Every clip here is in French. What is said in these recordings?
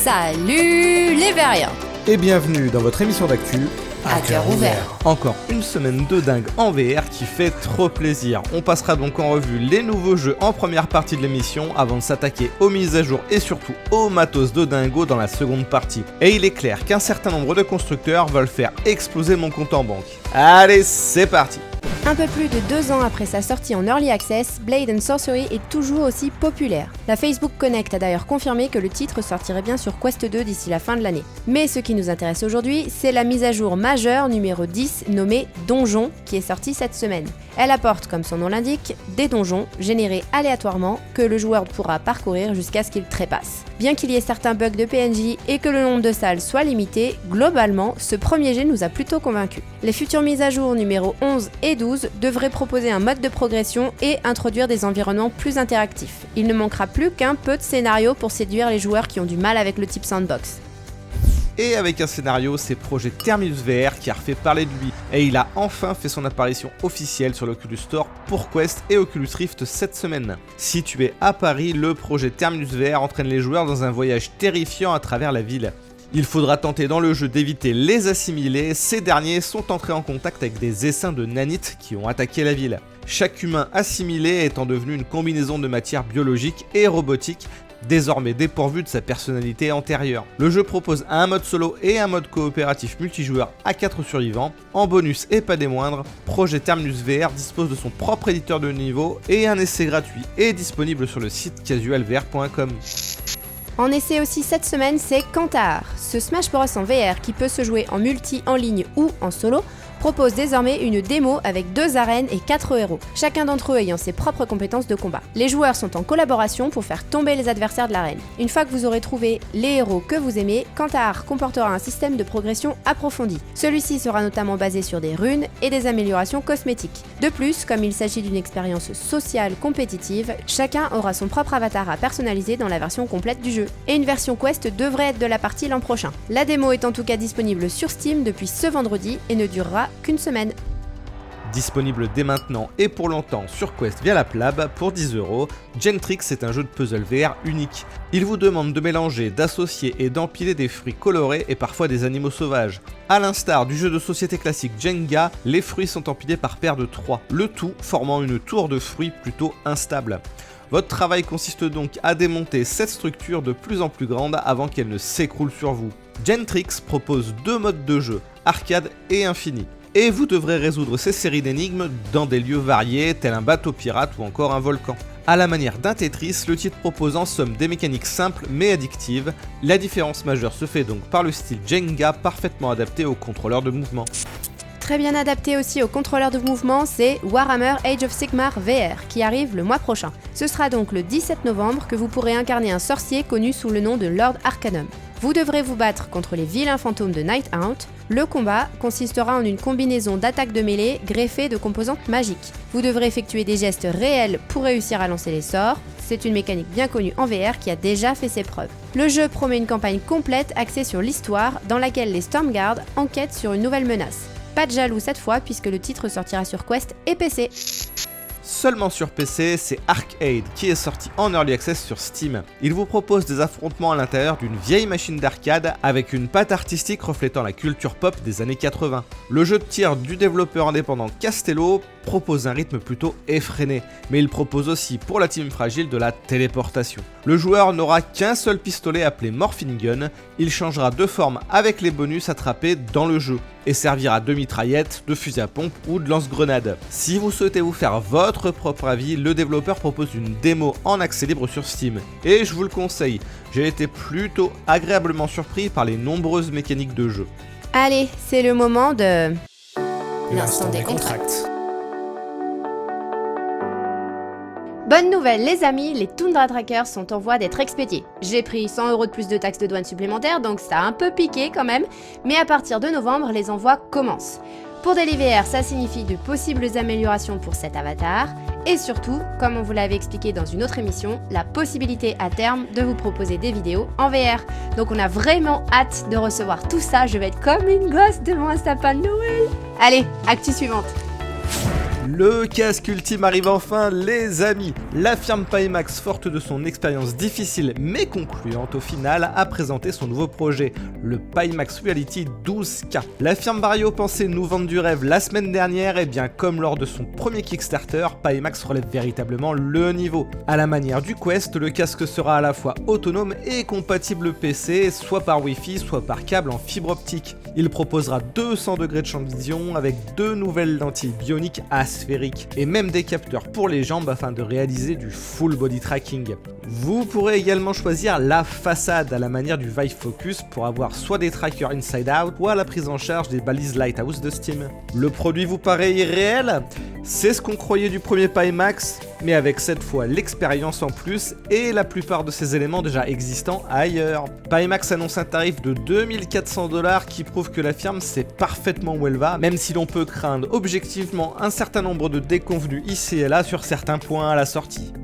Salut les Veriens et bienvenue dans votre émission d'actu à cœur ouvert. Encore une semaine de dingue en VR qui fait trop plaisir. On passera donc en revue les nouveaux jeux en première partie de l'émission avant de s'attaquer aux mises à jour et surtout au matos de dingo dans la seconde partie. Et il est clair qu'un certain nombre de constructeurs veulent faire exploser mon compte en banque. Allez, c'est parti! Un peu plus de 2 ans après sa sortie en Early Access, Blade & Sorcery est toujours aussi populaire. La Facebook Connect a d'ailleurs confirmé que le titre sortirait bien sur Quest 2 d'ici la fin de l'année. Mais ce qui nous intéresse aujourd'hui, c'est la mise à jour majeure numéro 10 nommée Donjon, qui est sortie cette semaine. Elle apporte, comme son nom l'indique, des donjons générés aléatoirement que le joueur pourra parcourir jusqu'à ce qu'il trépasse. Bien qu'il y ait certains bugs de PNJ et que le nombre de salles soit limité, globalement, ce premier jet nous a plutôt convaincus. Les futures mises à jour numéro 11 et 12 devraient proposer un mode de progression et introduire des environnements plus interactifs. Il ne manquera plus qu'un peu de scénario pour séduire les joueurs qui ont du mal avec le type sandbox. Et avec un scénario, c'est Projet Terminus VR qui a refait parler de lui. Et il a enfin fait son apparition officielle sur l'Oculus Store pour Quest et Oculus Rift cette semaine. Situé à Paris, le projet Terminus VR entraîne les joueurs dans un voyage terrifiant à travers la ville. Il faudra tenter dans le jeu d'éviter les assimilés, ces derniers sont entrés en contact avec des essaims de nanites qui ont attaqué la ville. Chaque humain assimilé étant devenu une combinaison de matière biologique et robotique, désormais dépourvu de sa personnalité antérieure. Le jeu propose un mode solo et un mode coopératif multijoueur à 4 survivants. En bonus et pas des moindres, Projet Terminus VR dispose de son propre éditeur de niveau et un essai gratuit est disponible sur le site casualvr.com. En essai aussi cette semaine, c'est Kantahar. Ce Smash Bros en VR qui peut se jouer en multi, en ligne ou en solo, propose désormais une démo avec 2 arènes et 4 héros, chacun d'entre eux ayant ses propres compétences de combat. Les joueurs sont en collaboration pour faire tomber les adversaires de l'arène. Une fois que vous aurez trouvé les héros que vous aimez, Kantahar comportera un système de progression approfondi. Celui-ci sera notamment basé sur des runes et des améliorations cosmétiques. De plus, comme il s'agit d'une expérience sociale compétitive, chacun aura son propre avatar à personnaliser dans la version complète du jeu. Et une version Quest devrait être de la partie l'an prochain. La démo est en tout cas disponible sur Steam depuis ce vendredi et ne durera qu'une semaine. Disponible dès maintenant et pour longtemps sur Quest via la Plab pour 10€, Gentrix est un jeu de puzzle VR unique. Il vous demande de mélanger, d'associer et d'empiler des fruits colorés et parfois des animaux sauvages. A l'instar du jeu de société classique Jenga, les fruits sont empilés par paire de 3, le tout formant une tour de fruits plutôt instable. Votre travail consiste donc à démonter cette structure de plus en plus grande avant qu'elle ne s'écroule sur vous. Gentrix propose 2 modes de jeu, arcade et infini. Et vous devrez résoudre ces séries d'énigmes dans des lieux variés tels un bateau pirate ou encore un volcan. À la manière d'un Tetris, le titre propose en somme des mécaniques simples mais addictives. La différence majeure se fait donc par le style Jenga parfaitement adapté aux contrôleurs de mouvement. Très bien adapté aussi aux contrôleurs de mouvement, c'est Warhammer Age of Sigmar VR qui arrive le mois prochain. Ce sera donc le 17 novembre que vous pourrez incarner un sorcier connu sous le nom de Lord Arcanum. Vous devrez vous battre contre les vilains fantômes de Night Out. Le combat consistera en une combinaison d'attaques de mêlée greffées de composantes magiques. Vous devrez effectuer des gestes réels pour réussir à lancer les sorts. C'est une mécanique bien connue en VR qui a déjà fait ses preuves. Le jeu promet une campagne complète axée sur l'histoire dans laquelle les Stormguard enquêtent sur une nouvelle menace. Pas de jaloux cette fois puisque le titre sortira sur Quest et PC. Seulement sur PC, c'est Arcade qui est sorti en Early Access sur Steam. Il vous propose des affrontements à l'intérieur d'une vieille machine d'arcade avec une patte artistique reflétant la culture pop des années 80. Le jeu de tir du développeur indépendant Castello propose un rythme plutôt effréné, mais il propose aussi pour la team fragile de la téléportation. Le joueur n'aura qu'un seul pistolet appelé Morphing Gun, il changera de forme avec les bonus attrapés dans le jeu et servira de mitraillette, de fusil à pompe ou de lance-grenade. Si vous souhaitez vous faire votre propre avis, le développeur propose une démo en accès libre sur Steam. Et je vous le conseille, j'ai été plutôt agréablement surpris par les nombreuses mécaniques de jeu. Allez, c'est le moment de... l'instant des contracts. Bonne nouvelle les amis, les Tundra Trackers sont en voie d'être expédiés. J'ai pris 100€ de plus de taxes de douane supplémentaires, donc ça a un peu piqué quand même, mais à partir de novembre, les envois commencent. Pour DailyVR, ça signifie de possibles améliorations pour cet avatar, et surtout, comme on vous l'avait expliqué dans une autre émission, la possibilité à terme de vous proposer des vidéos en VR. Donc on a vraiment hâte de recevoir tout ça, je vais être comme une gosse devant un sapin de Noël. Allez, actu suivante. Le casque ultime arrive enfin, les amis. La firme Pimax, forte de son expérience difficile mais concluante au final, a présenté son nouveau projet, le Pimax Reality 12K. La firme Vario pensait nous vendre du rêve la semaine dernière, et bien comme lors de son premier Kickstarter, Pimax relève véritablement le niveau. À la manière du Quest, le casque sera à la fois autonome et compatible PC, soit par Wi-Fi, soit par câble en fibre optique. Il proposera 200 degrés de champ de vision avec 2 nouvelles lentilles bioniques asphériques et même des capteurs pour les jambes afin de réaliser du full body tracking. Vous pourrez également choisir la façade à la manière du Vive Focus pour avoir soit des trackers inside out, soit la prise en charge des balises Lighthouse de Steam. Le produit vous paraît irréel ? C'est ce qu'on croyait du premier Pimax, mais avec cette fois l'expérience en plus et la plupart de ces éléments déjà existants ailleurs. Pimax annonce un tarif de 2400$ qui prouve que la firme sait parfaitement où elle va, même si l'on peut craindre objectivement un certain nombre de déconvenus ici et là sur certains points à la sortie.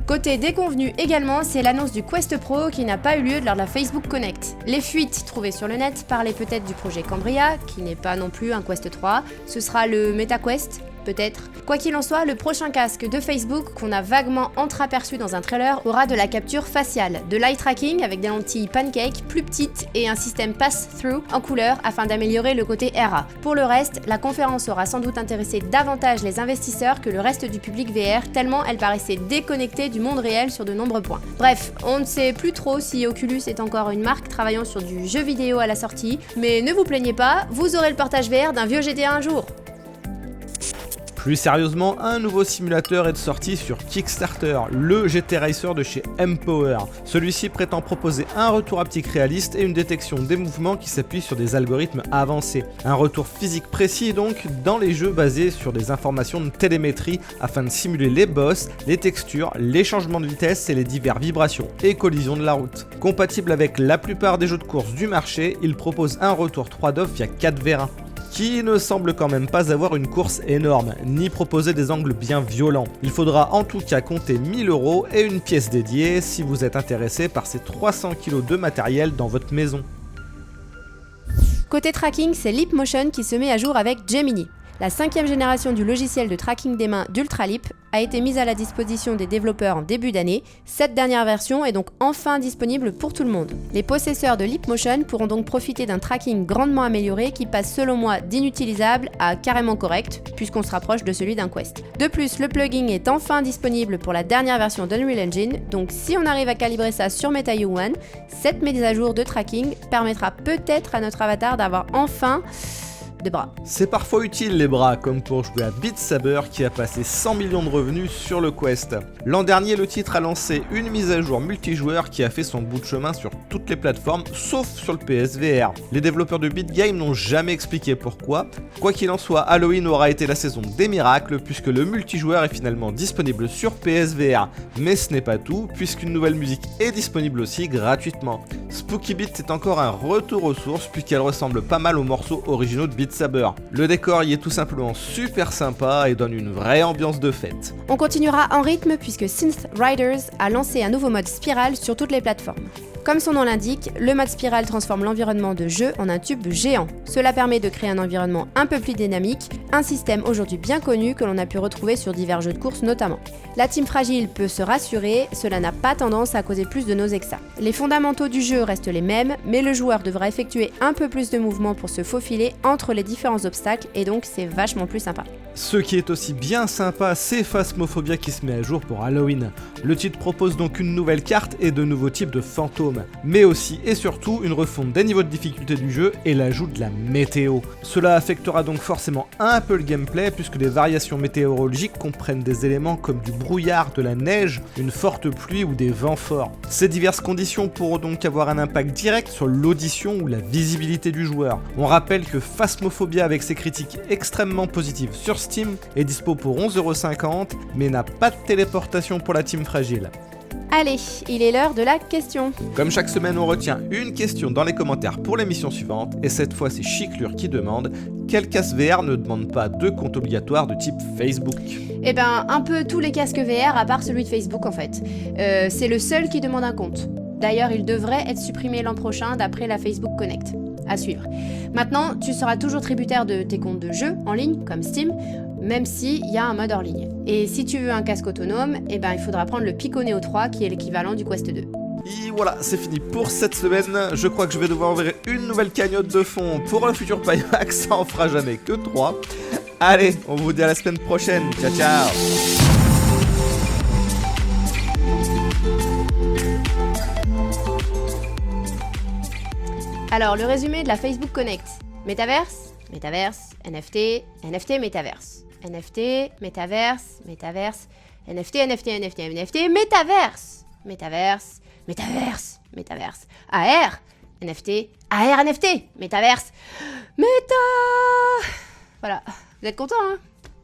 Côté déconvenu également, c'est l'annonce du Quest Pro qui n'a pas eu lieu lors de la Facebook Connect. Les fuites trouvées sur le net parlaient peut-être du projet Cambria, qui n'est pas non plus un Quest 3, ce sera le MetaQuest, peut-être. Quoi qu'il en soit, le prochain casque de Facebook qu'on a vaguement entreaperçu dans un trailer aura de la capture faciale, de l'eye tracking avec des lentilles pancake plus petites et un système pass-through en couleur afin d'améliorer le côté RA. Pour le reste, la conférence aura sans doute intéressé davantage les investisseurs que le reste du public VR tellement elle paraissait déconnectée du monde réel sur de nombreux points. Bref, on ne sait plus trop si Oculus est encore une marque travaillant sur du jeu vidéo à la sortie, mais ne vous plaignez pas, vous aurez le portage VR d'un vieux GTA un jour. Plus sérieusement, un nouveau simulateur est de sortie sur Kickstarter, le GT Racer de chez Empower. Celui-ci prétend proposer un retour haptique réaliste et une détection des mouvements qui s'appuie sur des algorithmes avancés. Un retour physique précis donc dans les jeux basés sur des informations de télémétrie afin de simuler les bosses, les textures, les changements de vitesse et les diverses vibrations et collisions de la route. Compatible avec la plupart des jeux de course du marché, il propose un retour 3D via 4v1. Qui ne semble quand même pas avoir une course énorme, ni proposer des angles bien violents. Il faudra en tout cas compter 1000€ et une pièce dédiée si vous êtes intéressé par ces 300 kg de matériel dans votre maison. Côté tracking, c'est Leapmotion qui se met à jour avec Gemini. La 5e génération du logiciel de tracking des mains d'Ultraleap a été mise à la disposition des développeurs en début d'année. Cette dernière version est donc enfin disponible pour tout le monde. Les possesseurs de Leapmotion pourront donc profiter d'un tracking grandement amélioré qui passe selon moi d'inutilisable à carrément correct, puisqu'on se rapproche de celui d'un Quest. De plus, le plugin est enfin disponible pour la dernière version d'Unreal Engine, donc si on arrive à calibrer ça sur MetaHuman 1, cette mise à jour de tracking permettra peut-être à notre avatar d'avoir enfin de bras. C'est parfois utile les bras, comme pour jouer à Beat Saber qui a passé 100 millions de revenus sur le Quest. L'an dernier, le titre a lancé une mise à jour multijoueur qui a fait son bout de chemin sur toutes les plateformes, sauf sur le PSVR. Les développeurs de Beat Game n'ont jamais expliqué pourquoi. Quoi qu'il en soit, Halloween aura été la saison des miracles puisque le multijoueur est finalement disponible sur PSVR. Mais ce n'est pas tout, puisqu'une nouvelle musique est disponible aussi gratuitement. Spooky Beat est encore un retour aux sources puisqu'elle ressemble pas mal aux morceaux originaux de Beat Saber. Le décor y est tout simplement super sympa et donne une vraie ambiance de fête. On continuera en rythme puisque Synth Riders a lancé un nouveau mode spirale sur toutes les plateformes. Comme son nom l'indique, le mode spirale transforme l'environnement de jeu en un tube géant. Cela permet de créer un environnement un peu plus dynamique, un système aujourd'hui bien connu que l'on a pu retrouver sur divers jeux de course notamment. La team fragile peut se rassurer, cela n'a pas tendance à causer plus de nausées que ça. Les fondamentaux du jeu restent les mêmes, mais le joueur devra effectuer un peu plus de mouvements pour se faufiler entre les différents obstacles et donc c'est vachement plus sympa. Ce qui est aussi bien sympa, c'est Phasmophobia qui se met à jour pour Halloween. Le titre propose donc une nouvelle carte et de nouveaux types de fantômes, mais aussi et surtout une refonte des niveaux de difficulté du jeu et l'ajout de la météo. Cela affectera donc forcément un peu le gameplay puisque les variations météorologiques comprennent des éléments comme du brouillard, de la neige, une forte pluie ou des vents forts. Ces diverses conditions pourront donc avoir un impact direct sur l'audition ou la visibilité du joueur. On rappelle que Phasmophobia avec ses critiques extrêmement positives sur Steam est dispo pour 11,50€, mais n'a pas de téléportation pour la team fragile. Allez, il est l'heure de la question. Comme chaque semaine, on retient une question dans les commentaires pour l'émission suivante, et cette fois c'est Chiclure qui demande quel casque VR ne demande pas de compte obligatoire de type Facebook? Eh ben, un peu tous les casques VR à part celui de Facebook en fait. C'est le seul qui demande un compte. D'ailleurs, il devrait être supprimé l'an prochain d'après la Facebook Connect. à suivre. Maintenant, tu seras toujours tributaire de tes comptes de jeux en ligne, comme Steam, même s'il y a un mode hors ligne. Et si tu veux un casque autonome, il faudra prendre le Pico Neo 3, qui est l'équivalent du Quest 2. Et voilà, c'est fini pour cette semaine. Je crois que je vais devoir ouvrir une nouvelle cagnotte de fonds pour le futur Pimax, ça en fera jamais que 3. Allez, on vous dit à la semaine prochaine. Ciao, ciao. Alors, le résumé de la Facebook Connect. Métaverse, métaverse, NFT, NFT, métaverse. NFT, métaverse, métaverse, NFT, NFT, NFT, NFT, métaverse. Métaverse, métaverse, métaverse. AR, NFT, AR, NFT, métaverse. Méta... Voilà, vous êtes contents, hein?